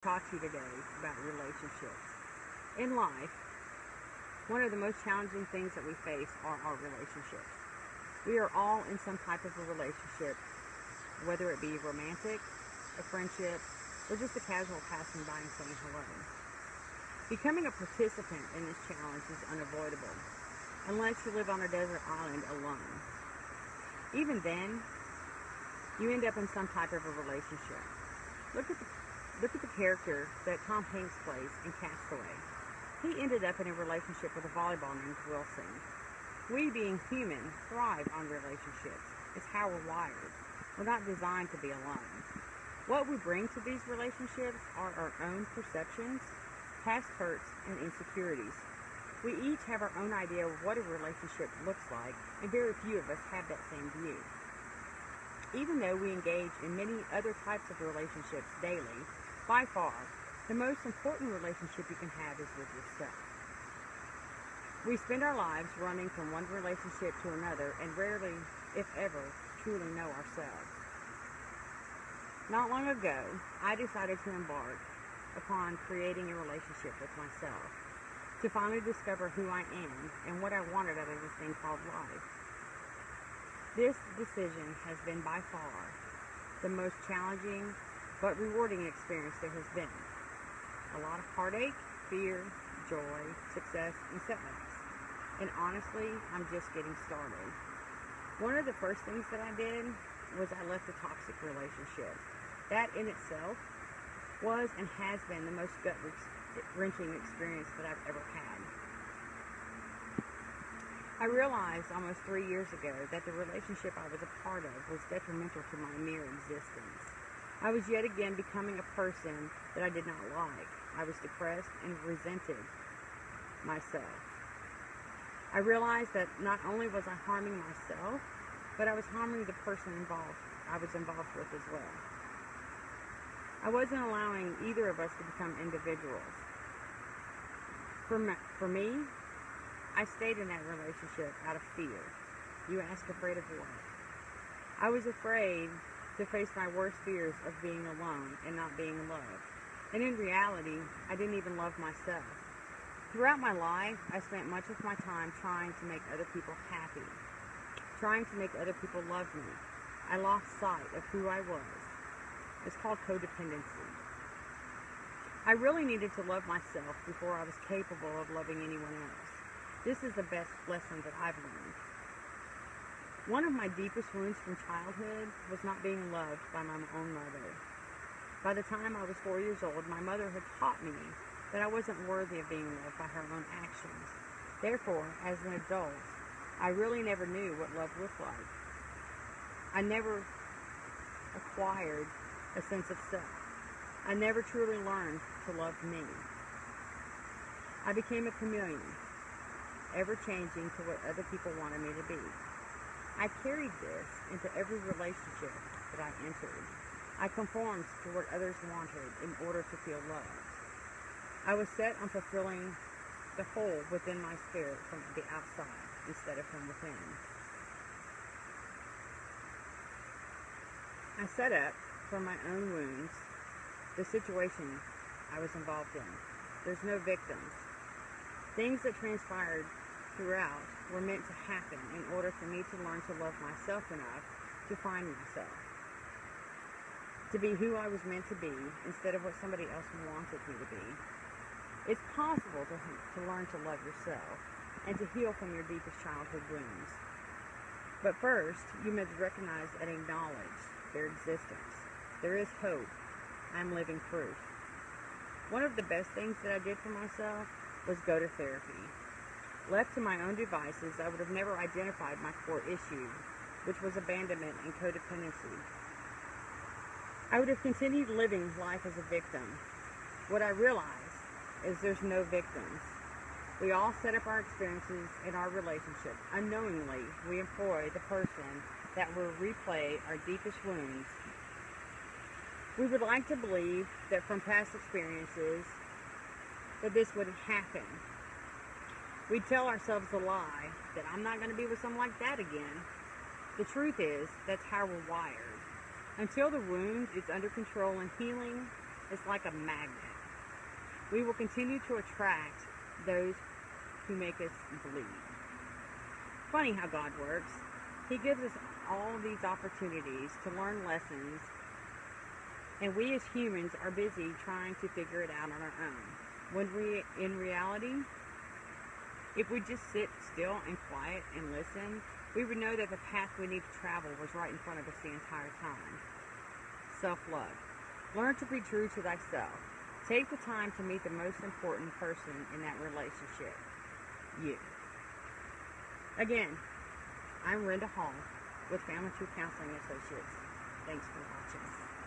Talk to you today about relationships. In life, one of the most challenging things that we face are our relationships. We are all in some type of a relationship, whether it be romantic, a friendship, or just a casual passing by and saying hello. Becoming a participant in this challenge is unavoidable, unless you live on a desert island alone. Even then, you end up in some type of a relationship. Look at the character that Tom Hanks plays in Castaway. He ended up in a relationship with a volleyball named Wilson. We, being human, thrive on relationships. It's how we're wired. We're not designed to be alone. What we bring to these relationships are our own perceptions, past hurts, and insecurities. We each have our own idea of what a relationship looks like, and very few of us have that same view. Even though we engage in many other types of relationships daily, by far, the most important relationship you can have is with yourself. We spend our lives running from one relationship to another and rarely, if ever, truly know ourselves. Not long ago, I decided to embark upon creating a relationship with myself, to finally discover who I am and what I wanted out of this thing called life. This decision has been by far the most challenging but rewarding experience there has been. A lot of heartache, fear, joy, success, and setbacks. And honestly, I'm just getting started. One of the first things that I did was I left a toxic relationship. That in itself was and has been the most gut-wrenching experience that I've ever had. I realized almost 3 years ago that the relationship I was a part of was detrimental to my mere existence. I was yet again becoming a person that I did not like. I was depressed and resented myself. I realized that not only was I harming myself, but I was harming the person I was involved with as well. I wasn't allowing either of us to become individuals. For me, I stayed in that relationship out of fear. You ask, afraid of what? I was afraid to face my worst fears of being alone and not being loved. And in reality, I didn't even love myself. Throughout my life, I spent much of my time trying to make other people happy, trying to make other people love me. I lost sight of who I was. It's called codependency. I really needed to love myself before I was capable of loving anyone else. This is the best lesson that I've learned. One of my deepest wounds from childhood was not being loved by my own mother. By the time I was 4 years old, my mother had taught me that I wasn't worthy of being loved by her own actions. Therefore, as an adult, I really never knew what love looked like. I never acquired a sense of self. I never truly learned to love me. I became a chameleon, ever changing to what other people wanted me to be. I carried this into every relationship that I entered. I conformed to what others wanted in order to feel loved. I was set on fulfilling the hole within my spirit from the outside instead of from within. I set up from my own wounds the situation I was involved in. There's no victims. Things that transpired throughout were meant to happen in order for me to learn to love myself enough to find myself, to be who I was meant to be instead of what somebody else wanted me to be. It's possible to learn to love yourself and to heal from your deepest childhood wounds. But first, you must recognize and acknowledge their existence. There is hope. I'm living proof. One of the best things that I did for myself was go to therapy. Left to my own devices, I would have never identified my core issue, which was abandonment and codependency. I would have continued living life as a victim. What I realized is there's no victims. We all set up our experiences in our relationship. Unknowingly, we employ the person that will replay our deepest wounds. We would like to believe that from past experiences that this would happen. We tell ourselves a lie that I'm not going to be with someone like that again. The truth is, that's how we're wired. Until the wound is under control and healing, It's like a magnet. We will continue to attract those who make us bleed. Funny how God works. He gives us all these opportunities to learn lessons, and we as humans are busy trying to figure it out on our own. When in reality, if we just sit still and quiet and listen, we would know that the path we need to travel was right in front of us the entire time. Self-love. Learn to be true to thyself. Take the time to meet the most important person in that relationship. You. Again, I'm Renda Hall with Family Tree Counseling Associates. Thanks for watching.